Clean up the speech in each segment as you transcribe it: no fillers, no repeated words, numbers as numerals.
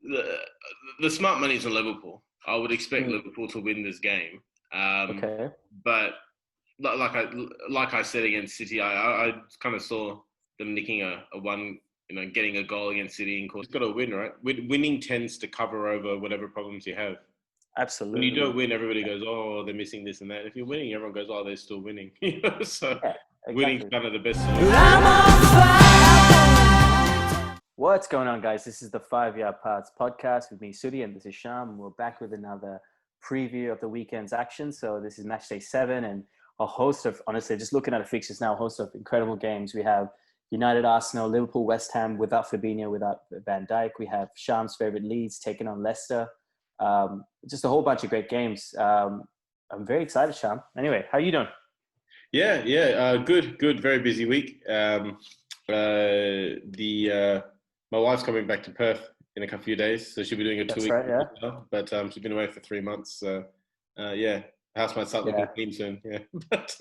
the the smart money's on Liverpool. I would expect Mm, Liverpool to win this game. Um, okay. but like I said against City, I kind of saw them nicking a one, getting a goal against City. And of course, you've got to win, right? Winning tends to cover over whatever problems you have. When you don't Absolutely. win, everybody goes, "Oh, they're missing this and that." If you're winning, everyone goes, "Oh, they're still winning." So Yeah, winning's exactly. kind of the best solution. What's going on, guys? This is the 5 Yard Parts podcast with me, Suddy, and this is Shyam. We're back with another preview of the weekend's action. So this is match day 7 and a host of, honestly, just looking at the fixtures now, a host of incredible games. We have United, Arsenal, Liverpool, West Ham without Fabinho, without Van Dijk. We have Shyam's favorite Leeds taking on Leicester. Just a whole bunch of great games. I'm very excited, Shyam. Anyway, how are you doing? Yeah. Good. Very busy week. The My wife's coming back to Perth in a few days, so she'll be doing a That's 2 week right, as yeah. well. But she's been away for 3 months, so yeah, the house might start looking Yeah. clean soon. Yeah, but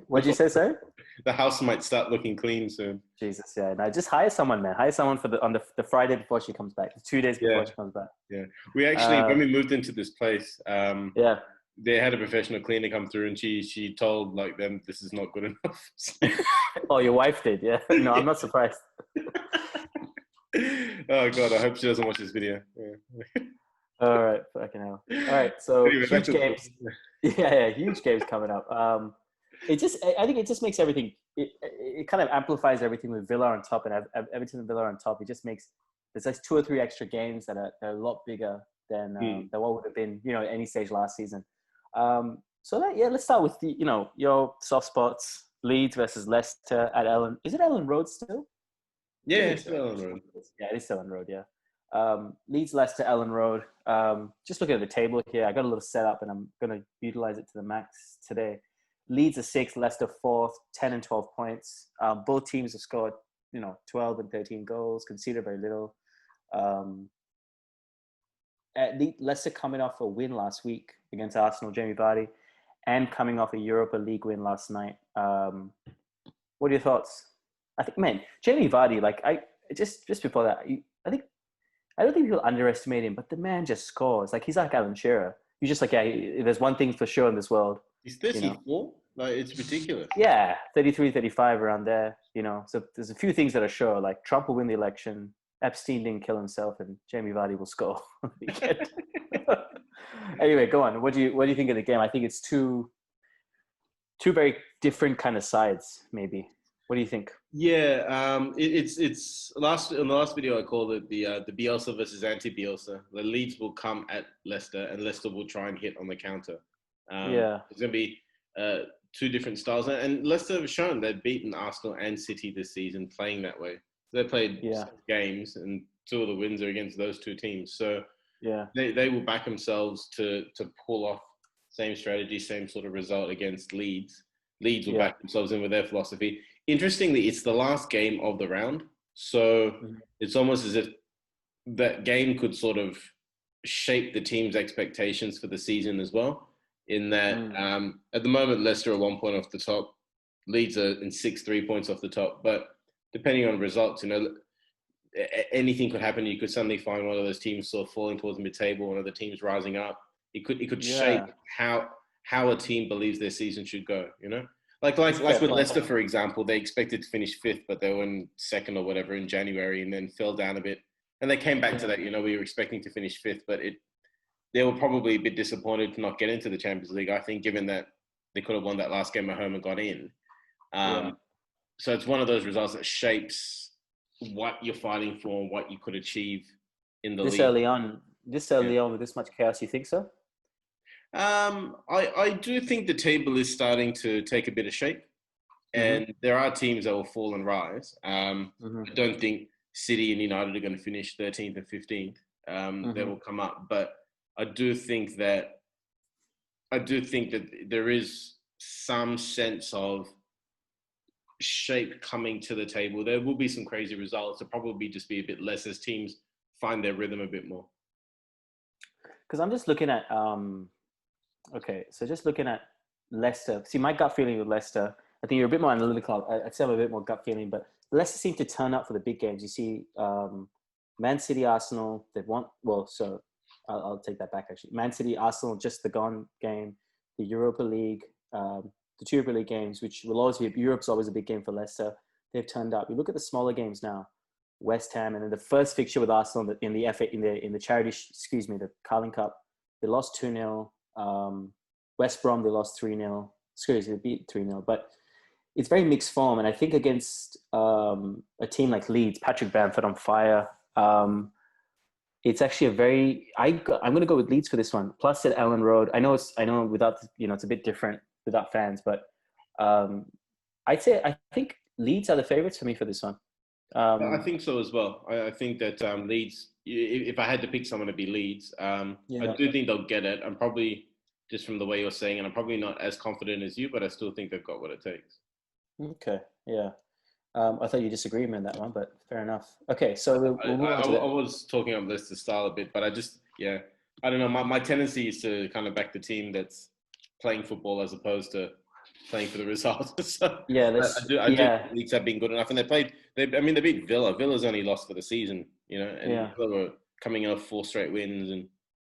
What'd you say, sir? the house might start looking clean soon. Jesus, yeah. No, just hire someone, man. Hire someone for the Friday before she comes back, the 2 days before Yeah, she comes back. yeah. We actually, Uh, when we moved into this place, yeah. they had a professional cleaner come through, and she told like them this is not good enough. Oh, your wife did, yeah. No, I'm not surprised. Oh God, I hope she doesn't watch this video. Yeah. All right, fucking hell. All right, so Anyway, back huge to the games. Yeah, huge games coming up. I think it just makes everything. It kind of amplifies everything with Villa on top and Everton and Villa on top. It just makes there's like 2 or 3 extra games that are a lot bigger than what would have been at any stage last season. Let's start with your soft spots. Leeds versus Leicester at Ellen. Is it Ellen Road still? I Yeah, think it's it's still on the road. yeah, it is still on road. Yeah. Leeds, Leicester, Ellen Road. Just looking at the table here, I got a little setup, and I'm going to utilize it to the max today. Leeds are 6th, Leicester 4th, 10 and 12 points. Both teams have scored, 12 and 13 goals, conceded very little. Leicester coming off a win last week against Arsenal, Jamie Vardy, and coming off a Europa League win last night. What are your thoughts? I think, man, Jamie Vardy, just before that, I don't think people underestimate him, but the man just scores. Like, he's like Alan Shearer. You're just like, yeah, there's one thing for sure in this world, He's you know. 34. Like, it's ridiculous. Yeah, 33, 35 around there, So there's a few things that are sure. Like, Trump will win the election, Epstein didn't kill himself, and Jamie Vardy will score on the weekend. Anyway, go on. What do you think of the game? I think it's two very different kind of sides, maybe. What do you think? Yeah, it's last in the last video I called it the Bielsa versus anti-Bielsa. The Leeds will come at Leicester, and Leicester will try and hit on the counter. Yeah, It's going to be two different styles, and Leicester have shown they've beaten Arsenal and City this season playing that way. They played yeah, 6 games, and 2 of the wins are against those 2 teams. So yeah, they will back themselves to pull off same strategy, same sort of result against Leeds. Leeds will yeah. back themselves in with their philosophy. Interestingly, it's the last game of the round, so Mhm. it's almost as if that game could sort of shape the team's expectations for the season as well. In that, Mm. at the moment, Leicester are 1 point off the top, Leeds are in 6, 3 points off the top. But depending on results, anything could happen. You could suddenly find one of those teams sort of falling towards mid-table, one of the teams rising up. It could shape Yeah, how a team believes their season should go. Like that's like a like fair with point. Leicester, for example, they expected to finish 5th, but they were in 2nd or whatever in January, and then fell down a bit. And they came back to Yeah, that. We were expecting to finish 5th, but they were probably a bit disappointed to not get into the Champions League. I think, given that they could have won that last game at home and got in. yeah. Um, so it's one of those results that shapes what you're fighting for and what you could achieve in the This league. early on, Yeah. with this much chaos, you think so? I do think the table is starting to take a bit of shape, Mm-hmm. and there are teams that will fall and rise. Mm-hmm. I don't think City and United are going to finish 13th and 15th. They Mm-hmm. will come up, but I do think that there is some sense of shape coming to the table. There will be some crazy results. It'll probably just be a bit less as teams find their rhythm a bit more. Because I'm just looking at okay, so just looking at Leicester. See, my gut feeling with Leicester, I think you're a bit more analytical. I'd say I'm a bit more gut feeling, but Leicester seem to turn up for the big games. You see, Man City, Arsenal, they've won. Well, so I'll take that back actually. Man City, Arsenal, just the gone game, the Europa League, the two Europa League games, which will always be, Europe's always a big game for Leicester. They've turned up. You look at the smaller games now, West Ham, and then the first fixture with Arsenal in the FA, in the charity, the Carling Cup, they lost 2-0. West Brom, they lost 3-0. They beat 3-0, but it's very mixed form. And I think against a team like Leeds, Patrick Bamford on fire. It's actually I'm going to go with Leeds for this one. Plus at Ellen Road. I know without, it's a bit different without fans, but I think Leeds are the favorites for me for this one. I think so as well. I think that Leeds, if I had to pick someone to be Leeds, I do think they'll get it. I'm probably, just from the way you're saying, and I'm probably not as confident as you, but I still think they've got what it takes. Okay, yeah. I thought you disagreed with me on that one, but fair enough. Okay, so we'll move on to I was talking up Leicester's style a bit, but I don't know. My tendency is to kind of back the team that's playing football as opposed to playing for the results. So I do Leeds have been good enough, and they beat Villa. Villa's only lost for the season, and Villa were coming off 4 straight wins, and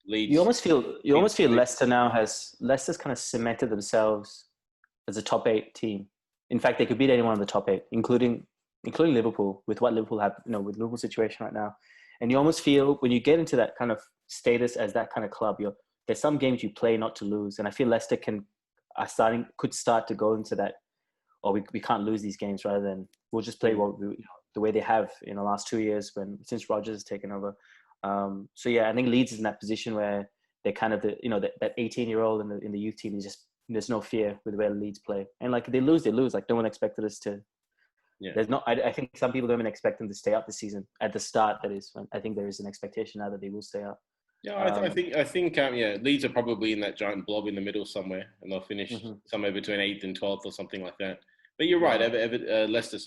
Leeds. You almost feel Leicester's kind of cemented themselves as a top 8 team. In fact, they could beat anyone in the top 8, including Liverpool, with what Liverpool have, with Liverpool's situation right now. And you almost feel when you get into that kind of status as that kind of club, there's some games you play not to lose, and I feel Leicester could start to go into that, or we can't lose these games, rather than we'll just play the way they have in the last 2 years since Rodgers has taken over. So yeah, I think Leeds is in that position where they're kind of that 18-year-old in the youth team is just, there's no fear with where Leeds play, and like they lose. Like no one expected us to. Yeah. There's not. I think some people don't even expect them to stay up this season at the start. That is, I think there is an expectation now that they will stay up. Yeah, I think Leeds are probably in that giant blob in the middle somewhere, and they'll finish somewhere between 8th and 12th or something like that. But you're right. Leicester,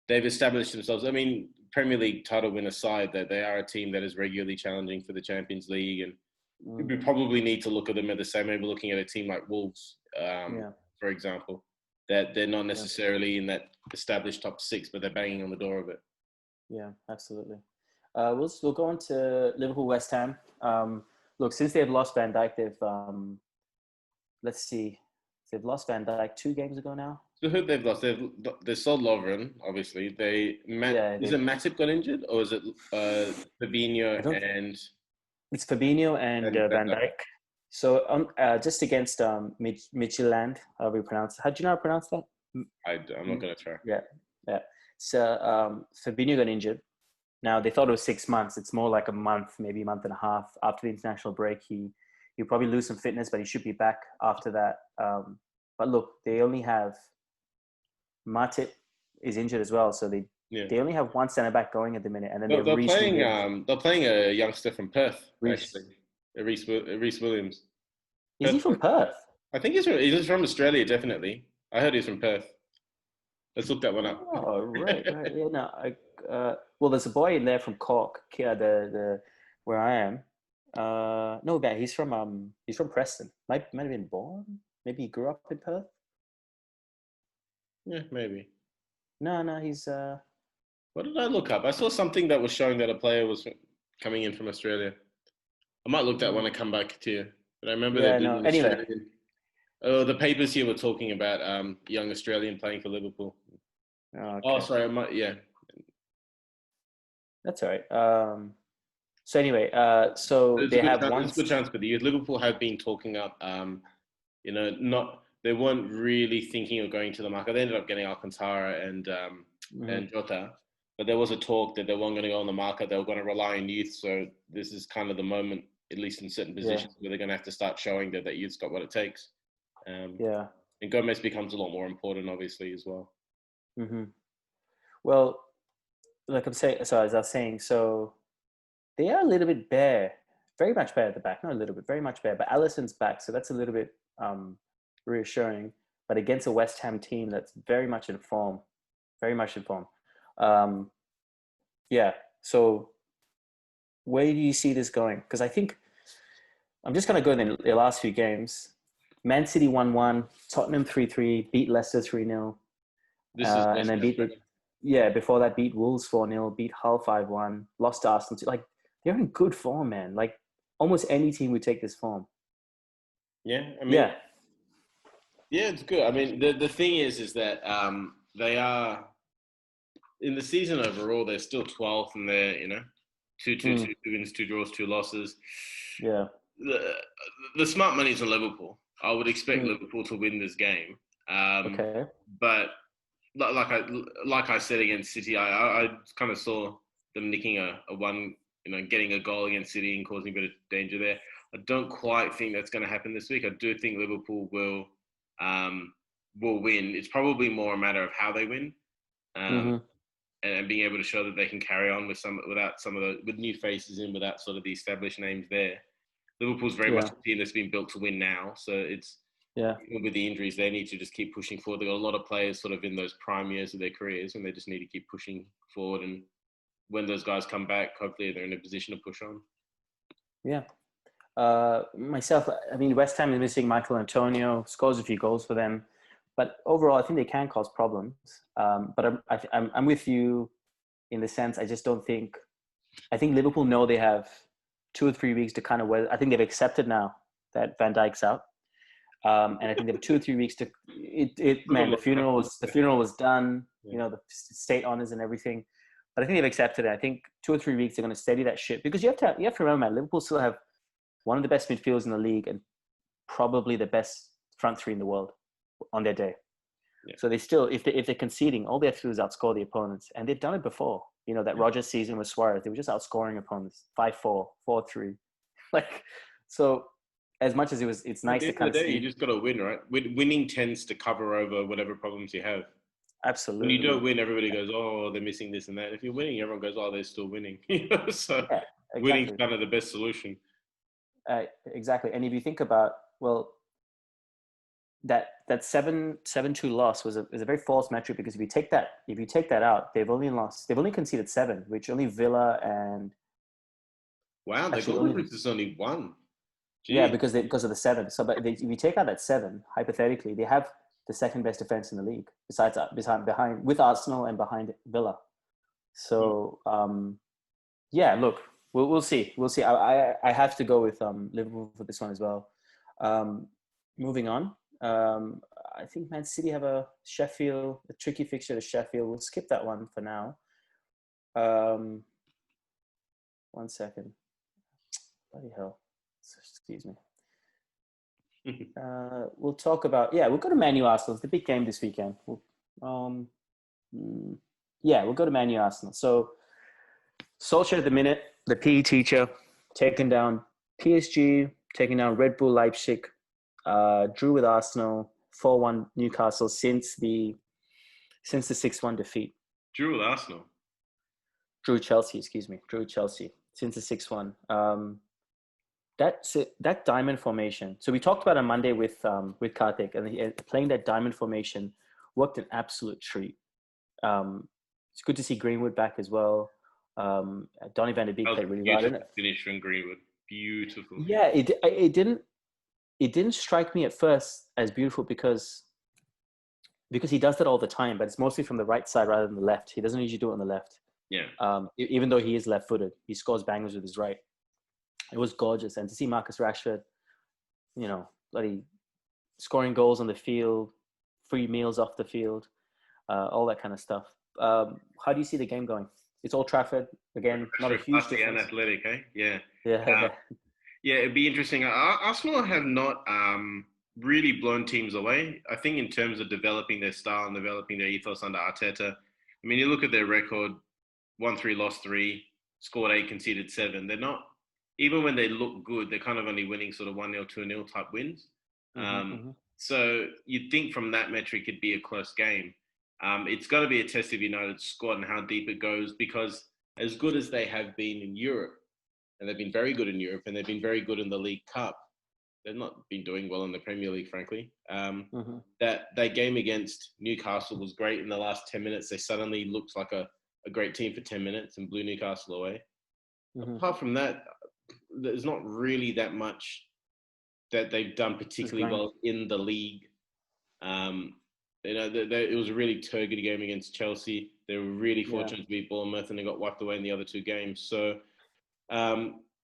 they've established themselves. I mean, Premier League title winner side, that they are a team that is regularly challenging for the Champions League, and we probably need to look at them at the same way we're looking at a team like Wolves, for example, that they're not necessarily in that established top 6, but they're banging on the door of it. Yeah, absolutely. We'll go on to Liverpool, West Ham. Look, since they've lost Van Dijk, they've lost Van Dijk 2 games ago now. So who they've lost? They sold Lovren, obviously. Is it Matip got injured, or is it Fabinho and? It's Fabinho and Van Dijk. So just against Midtjylland, however you pronounce it. How do you know how to pronounce that? I'm not going to try. Yeah. So Fabinho got injured. Now, they thought it was 6 months. It's more like a month, maybe a month and a half. After the international break, he'll probably lose some fitness, but he should be back after that. But look, they only have Matip is injured as well, so they only have one centre back going at the minute, and then they're playing a youngster from Perth, actually, Reece Williams. Is he from Perth? I think he's from Australia, definitely. I heard he's from Perth. Let's look that one up. Oh, right. Yeah, no. Well, there's a boy in there from Cork, the where I am. No, but he's from Preston. Might have been born. Maybe he grew up in Perth. Yeah, maybe. No, he's. What did I look up? I saw something that was showing that a player was coming in from Australia. I might look that when I come back to you. But I remember anyway. Oh, the papers here were talking about young Australian playing for Liverpool. Okay. Oh, sorry. That's all right. So anyway, they have one. It's a good chance for the youth. Liverpool have been talking up. They weren't really thinking of going to the market. They ended up getting Alcantara and Jota, but there was a talk that they weren't going to go on the market. They were going to rely on youth. So this is kind of the moment, at least in certain positions, where they're going to have to start showing that youth's got what it takes. And Gomez becomes a lot more important, obviously, as well. Mm-hmm. Well, like as I was saying, so they are a little bit bare, very much bare at the back, not a little bit, very much bare. But Alisson's back, so that's a little bit reassuring. But against a West Ham team that's very much in form. So where do you see this going? Because I think I'm just going to go in the last few games. Man City 1-1, Tottenham 3-3, beat Leicester 3-0. And then beat yeah, before that beat Wolves 4-0, beat Hull 5-1, lost to Arsenal. Like, they're in good form, man. Like, almost any team would take this form. Yeah, I mean, Yeah. yeah, it's good. I mean, the thing is that they are in the season overall. They're still 12th, and they're two wins, 2 draws, 2 losses. Yeah. The smart money's on Liverpool. I would expect Mm. Liverpool to win this game. Okay. But like I said against City, I kind of saw them nicking a one, getting a goal against City and causing a bit of danger there. I don't quite think that's going to happen this week. I do think Liverpool will win. It's probably more a matter of how they win, and being able to show that they can carry on with with new faces in, without sort of the established names there. Liverpool's very much a team that's been built to win now, so it's even with the injuries, they need to just keep pushing forward. They've got a lot of players sort of in those prime years of their careers, and they just need to keep pushing forward. And when those guys come back, hopefully they're in a position to push on. Yeah. Myself, I mean, West Ham is missing Michael Antonio, scores a few goals for them. But overall, I think they can cause problems. But I'm with you in the sense, I just don't think, I think Liverpool know they have 2 or 3 weeks to kind of weather. I think they've accepted now that Van Dijk's out. And I think they have 2 or 3 weeks to, the funeral was done, the state honors and everything. But I think they've accepted it. I think 2 or 3 weeks they're going to steady that ship, because you have to remember, man, Liverpool still have one of the best midfielders in the league and probably the best front three in the world on their day. Yeah. So they still, if they're conceding, all they have to do is outscore the opponents, and they've done it before. That Rodgers season with Suarez, they were just outscoring opponents 5-4, 4-3. Like, so as much as it's nice to kind of see. You just got to win, right? Winning tends to cover over whatever problems you have. Absolutely. When you don't win, everybody goes, "Oh, they're missing this and that." If you're winning, everyone goes, "Oh, they're still winning." So exactly. Winning's kind of the best solution. Exactly. And if you think about, well, that 7-2 loss was a very false metric, because if you take that out, they've only conceded 7, which only Villa and their goal difference is only 1. Jeez. Yeah, because of the 7. So, but if you take out that 7, hypothetically, they have the second best defense in the league, behind with Arsenal and behind Villa. So, look, we'll see. I have to go with Liverpool for this one as well. Moving on, I think Man City have a tricky fixture to Sheffield. We'll skip that one for now. 1 second. Bloody hell. Excuse me. We'll talk about, we'll go to Man Utd Arsenal. It's the big game this weekend. We'll go to Man Utd Arsenal. So Solskjaer at the minute, the PE teacher, taking down PSG, taking down Red Bull Leipzig, drew with Arsenal, 4-1 Newcastle since the 6-1 defeat. Drew with Arsenal? Drew Chelsea since the 6-1. That diamond formation. So we talked about on Monday with Karthik, and playing that diamond formation worked an absolute treat. It's good to see Greenwood back as well. Donny van de Beek played really well, didn't it? Finish from Greenwood, beautiful. Yeah, it didn't strike me at first as beautiful because he does that all the time, but it's mostly from the right side rather than the left. He doesn't usually do it on the left. Yeah. Even though he is left-footed, he scores bangers with his right. It was gorgeous. And to see Marcus Rashford, bloody scoring goals on the field, free meals off the field, all that kind of stuff. How do you see the game going? It's Old Trafford. Again, not a huge difference. And athletic, eh? Yeah. Yeah. It'd be interesting. Arsenal have not really blown teams away. I think in terms of developing their style and developing their ethos under Arteta, I mean, you look at their record, 1-3, lost 3, scored 8, conceded 7. They're not, even when they look good, they're kind of only winning sort of 1-0, 2-0 type wins. So you'd think from that metric it'd be a close game. It's got to be a test of United's squad and how deep it goes, because as good as they have been in Europe, and they've been very good in Europe, and they've been very good in the League Cup, they've not been doing well in the Premier League, frankly. That game against Newcastle was great. In the last 10 minutes, they suddenly looked like a great team for 10 minutes and blew Newcastle away. Apart from that, there's not really that much that they've done particularly well in the league. It was a really turgid game against Chelsea. They were really Yeah. fortunate to beat Bournemouth, and they got wiped away in the other two games. So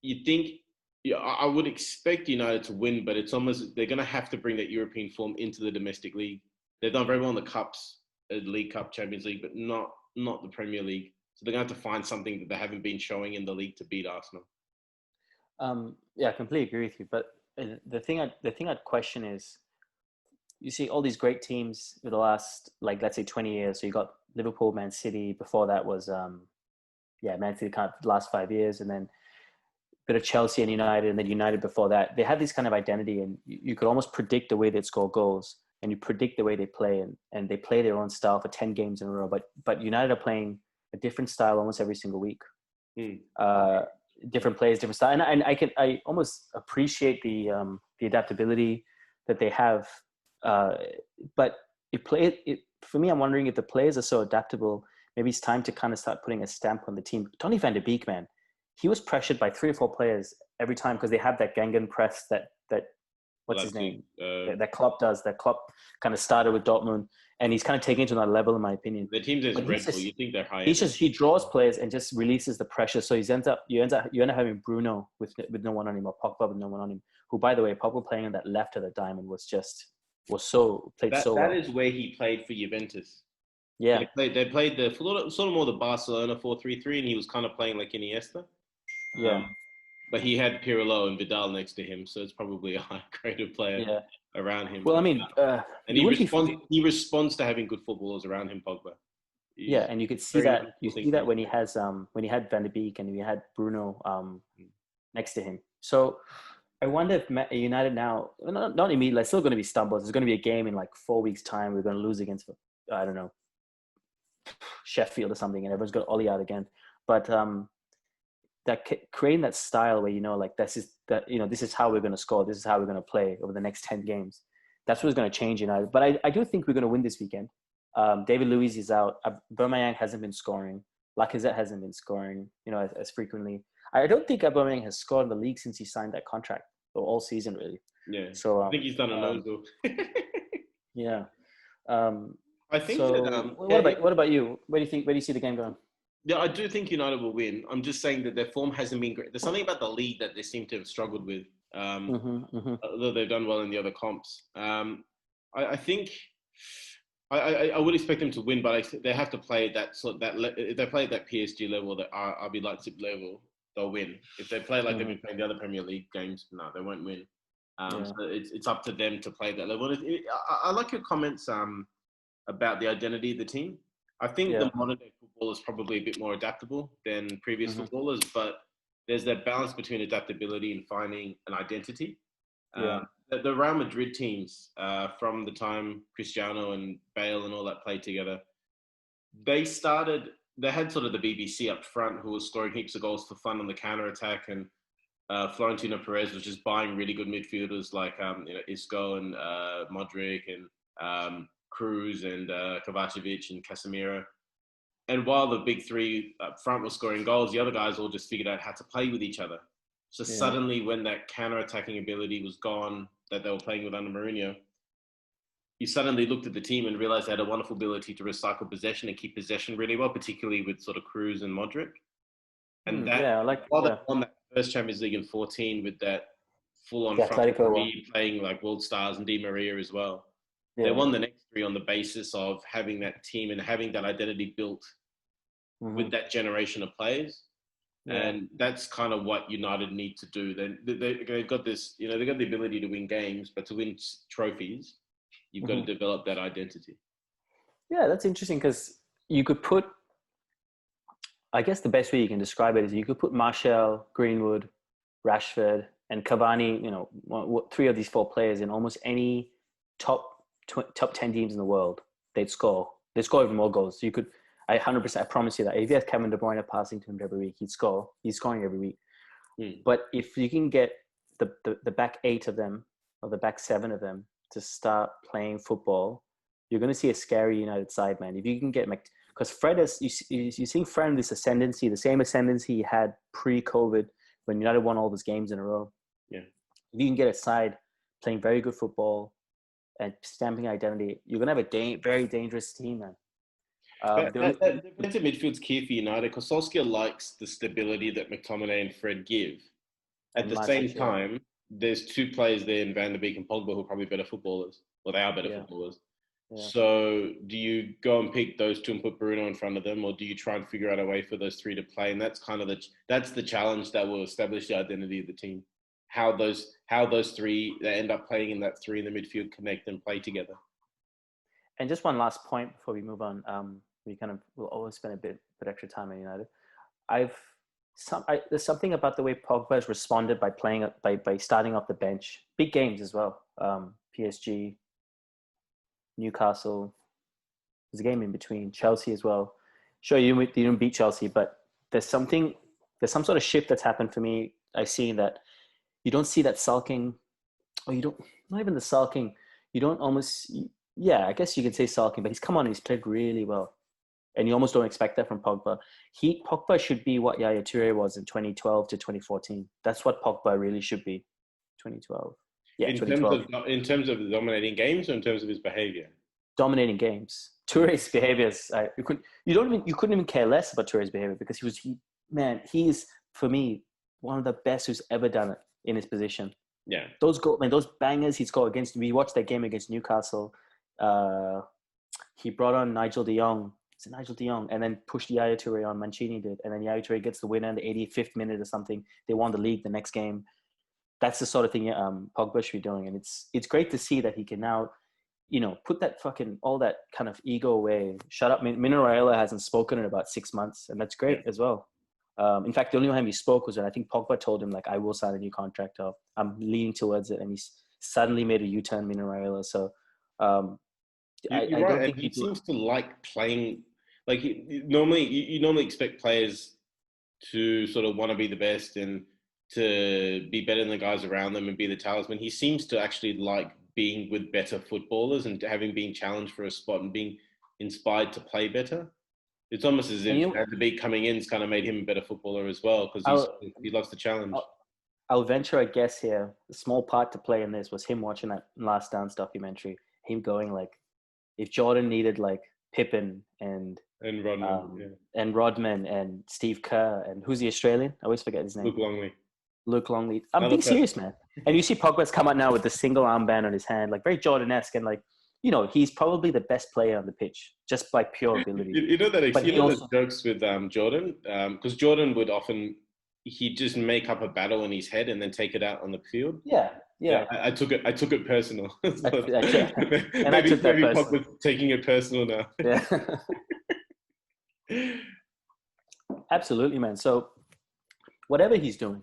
you think, yeah, I would expect United to win, but it's almost they're going to have to bring that European form into the domestic league. They've done very well in the cups, League Cup, Champions League, but not the Premier League. So they're going to have to find something that they haven't been showing in the league to beat Arsenal. Yeah, I completely agree with you. But the thing I'd question is, you see all these great teams for the last, like, let's say 20 years. So you got Liverpool, Man City. Before that was, Man City kind of the last 5 years, and then a bit of Chelsea and United, and then United before that. They have this kind of identity, and you could almost predict the way they'd score goals, and you predict the way they play, and they play their own style for 10 games in a row. But United are playing a different style almost every single week. Different players, different style, and I almost appreciate the adaptability that they have. But for me, I'm wondering if the players are so adaptable, maybe it's time to kind of start putting a stamp on the team. Donny van de Beek, man, he was pressured by 3 or 4 players every time because they have that Gangen press that what's his name? That Klopp does. That Klopp kind of started with Dortmund, and he's kind of taking it to another level, in my opinion. The team is Red Bull. You think they're high? He draws players and just releases the pressure. So you end up having Bruno with no one on him, or Pogba with no one on him. Who, by the way, Pogba playing on that left of the diamond played so well. That is where he played for Juventus. Yeah, they played the sort of more the Barcelona 4-3-3, and he was kind of playing like Iniesta. Yeah. But he had Pirlo and Vidal next to him, so it's probably a high-graded player around him. Well, I mean, and he responds to having good footballers around him, Pogba. And you could see that. You see that when he had Van de Beek and he had Bruno next to him. So I wonder if United now, not immediately, it's still going to be stumbles. There's going to be a game in like 4 weeks' time. We're going to lose against, I don't know, Sheffield or something, and everyone's got Ollie out again. But creating that style where like this is how we're going to score. This is how we're going to play over the next 10 games. That's what's going to change United. But I do think we're going to win this weekend. David Luiz is out. Aubameyang hasn't been scoring. Lacazette hasn't been scoring, as frequently. I don't think Aubameyang has scored in the league since he signed that contract, or all season really. Yeah. So I think he's done a nose though. Yeah. I think. So that, what about you? Where do you see the game going? Yeah, I do think United will win. I'm just saying that their form hasn't been great. There's something about the league that they seem to have struggled with, although they've done well in the other comps. I think I would expect them to win, but they have to play if they play at that PSG level, that RB Leipzig level, they'll win. If they play like they've been playing the other Premier League games, no, they won't win. So it's up to them to play that level. I like your comments about the identity of the team. I think the modern day football is probably a bit more adaptable than previous footballers, but there's that balance between adaptability and finding an identity. The Real Madrid teams, from the time Cristiano and Bale and all that played together, they had sort of the BBC up front who was scoring heaps of goals for fun on the counter-attack, and Florentino Perez was just buying really good midfielders like Isco and Modric and Cruz and Kovacevic and Casemiro. And while the big three up front were scoring goals, the other guys all just figured out how to play with each other. So suddenly when that counter-attacking ability was gone that they were playing with under Mourinho, you suddenly looked at the team and realized they had a wonderful ability to recycle possession and keep possession really well, particularly with sort of Cruz and Modric. And they won that first Champions League in 2014 with that full-on front three playing like world stars and Di Maria as well. They won the next 3 on the basis of having that team and having that identity built with that generation of players. And that's kind of what United need to do. They've got this, they've got the ability to win games, but to win trophies, you've got to develop that identity. Yeah, that's interesting because you could put, I guess the best way you can describe it is you could put Martial, Greenwood, Rashford, and Cavani, 3 of these 4 players in almost any top 10 teams in the world. They'd score even more goals. So you could, I 100%, I promise you that if you have Kevin De Bruyne passing to him every week, he'd score. He's scoring every week. But if you can get the back 8 of them, or the back 7 of them, to start playing football, you're going to see a scary United side, man. If you can get, because Fred you're seeing Fred in this ascendancy, the same ascendancy he had pre-COVID when United won all those games in a row. Yeah. If you can get a side playing very good football, and stamping identity, you're gonna have a very dangerous team, man. But that defensive midfield's key for United because Solskjaer likes the stability that McTominay and Fred give. At and the same Matic, time, there's two players there in Van der Beek and Pogba who are probably better footballers. Well, they are better footballers. Yeah. So do you go and pick those two and put Bruno in front of them, or do you try and figure out a way for those three to play? And that's kind of the challenge that will establish the identity of the team. How those three that end up playing in that three in the midfield connect and play together. And just one last point before we move on. We kind of will always spend a bit extra time at United. There's something about the way Pogba has responded by playing by starting off the bench, big games as well. PSG, Newcastle. There's a game in between, Chelsea as well. Sure, you didn't beat Chelsea, but there's some sort of shift that's happened for me. I see that you don't see that sulking, or you don't, not even the sulking. You don't almost, yeah, I guess you could say sulking, but he's come on and he's played really well. And you almost don't expect that from Pogba. Pogba should be what Yaya Toure was in 2012 to 2014. That's what Pogba really should be. 2012. Yeah, in 2012. In terms of dominating games or in terms of his behavior? Dominating games. Toure's behaviors, you couldn't even care less about Toure's behavior because he's for me one of the best who's ever done it in his position. Yeah. Those bangers he scored against. We watched that game against Newcastle. He brought on Nigel de Jong. It's Nigel de Jong, and then pushed Yaya Toure on. Mancini did, and then Yaya Toure gets the winner in the 85th minute or something. They won the league the next game. That's the sort of thing Pogba should be doing, and it's great to see that he can now, put that all that kind of ego away. Shut up. Mino Raiola hasn't spoken in about 6 months, and that's great as well. In fact, the only time he spoke was when I think Pogba told him, like, I will sign a new contract, or I'm leaning towards it, and he's suddenly made a U-turn, Mino Raiola. So I don't think he seems to like playing. Like you normally expect players to sort of want to be the best and to be better than the guys around them and be the talisman. He seems to actually like being with better footballers and having been challenged for a spot and being inspired to play better. It's almost as if the beat coming in's kind of made him a better footballer as well because he loves the challenge. I'll venture a guess here. A small part to play in this was him watching that Last Dance documentary. Him going like, if Jordan needed like Pippen and Rodman and Steve Kerr and who's the Australian? I always forget his name. Luke Longley. I'm being serious, man. And you see Pogba's come out now with the single armband on his hand, like very Jordan-esque, and like, he's probably the best player on the pitch, just by pure ability. Those jokes with Jordan, because Jordan would often, he'd just make up a battle in his head and then take it out on the field. Yeah. I took it personal. And maybe I took that personal. Pogba's taking it personal now. Yeah. Absolutely, man. So whatever he's doing,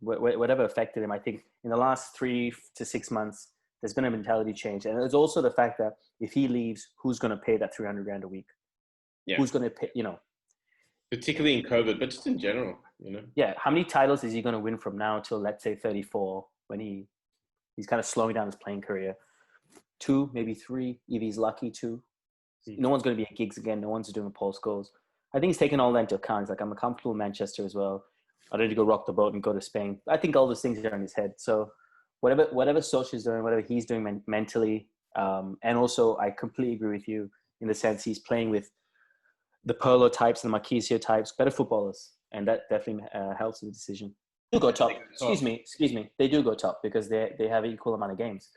whatever affected him, I think in the last 3 to 6 months, there's been a mentality change. And there's also the fact that if he leaves, who's going to pay that 300 grand a week? Yeah. Who's going to pay, Particularly in COVID, but just in general, Yeah. How many titles is he going to win from now till, let's say, 34, when he's kind of slowing down his playing career? 2, maybe 3, if he's lucky, 2. No one's going to be at gigs again. No one's doing Paul Scholes. I think he's taken all that into account. He's like, I'm comfortable in Manchester as well. I don't need to go rock the boat and go to Spain. I think all those things are in his head. So whatever Solskjaer's doing, whatever he's doing mentally, and also I completely agree with you in the sense he's playing with the Pirlo types and the Marquisio types, better footballers, and that definitely helps with the decision. They do go top. Excuse me. They do go top because they have an equal amount of games.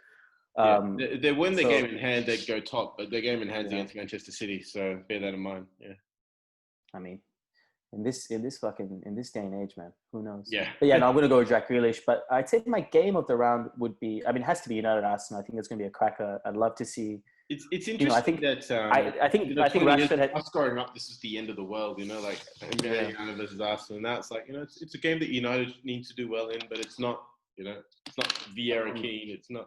They win the game in hand, they go top, but their game in hand's against Manchester City, so bear that in mind. Yeah. I mean, in this day and age, man, who knows? Yeah. But yeah, no, I'm gonna go with Jack Grealish. But I'd say my game of the round would be, it has to be United Arsenal. I think it's gonna be a cracker. I'd love to see. It's interesting I think Rashford had us growing up. This is the end of the world, like United versus Arsenal. Now it's like it's a game that United needs to do well in, but it's not. It's not Vieira Keane. It's not.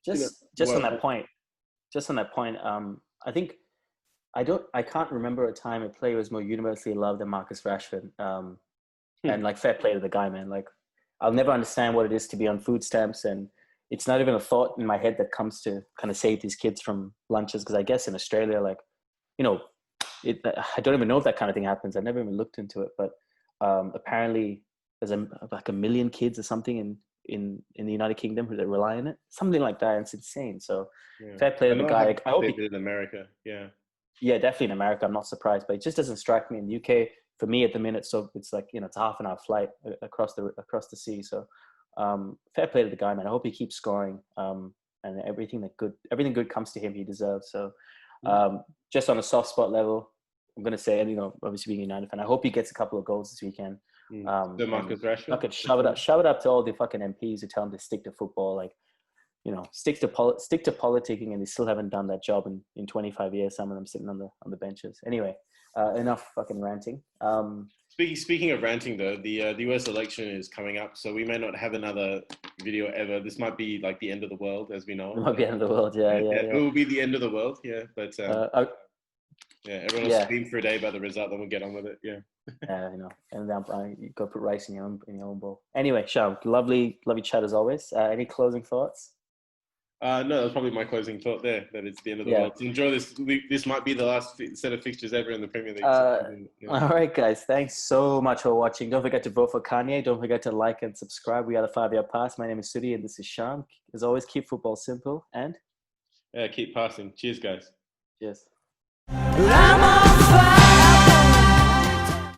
Just on that point. I think I can't remember a time a player was more universally loved than Marcus Rashford. And like fair play to the guy, man. Like I'll never understand what it is to be on food stamps, and it's not even a thought in my head that comes to kind of save these kids from lunches. Because I guess in Australia, like, I don't even know if that kind of thing happens. I've never even looked into it, but apparently there's like 1 million kids or something in the United Kingdom who that rely on it. Something like that. It's insane. So Yeah. fair play to the guy. I hope they did in America. Yeah. Yeah, definitely in America. I'm not surprised, but it just doesn't strike me in the UK. For me, at the minute, so it's like it's a half an hour flight across the sea. So fair play to the guy, man. I hope he keeps scoring. And everything good comes to him. He deserves. So just on a soft spot level, I'm gonna say, and obviously being a United fan, I hope he gets a couple of goals this weekend. The Marcus Rashford. Shove it up to all the fucking MPs who tell him to stick to football. Like, stick to politicking, and they still haven't done that job in 25 years. Some of them sitting on the benches. Anyway, enough fucking ranting. Speaking of ranting, though, the US election is coming up, so we may not have another video ever. This might be like the end of the world, as we know. It might be the end of the world. Yeah. It will be the end of the world. Yeah, but everyone will scream for a day about the result, then we'll get on with it. Yeah. And then you go put rice in your own bowl. Anyway, Shyam, lovely chat as always. Any closing thoughts? No, that's probably my closing thought there, that it's the end of the world. So enjoy this. This might be the last set of fixtures ever in the Premier League. All right, guys. Thanks so much for watching. Don't forget to vote for Kanye. Don't forget to like and subscribe. We are the 5 Year Pass. My name is Suddy, and this is Shyam. As always, keep football simple and... keep passing. Cheers, guys. Cheers.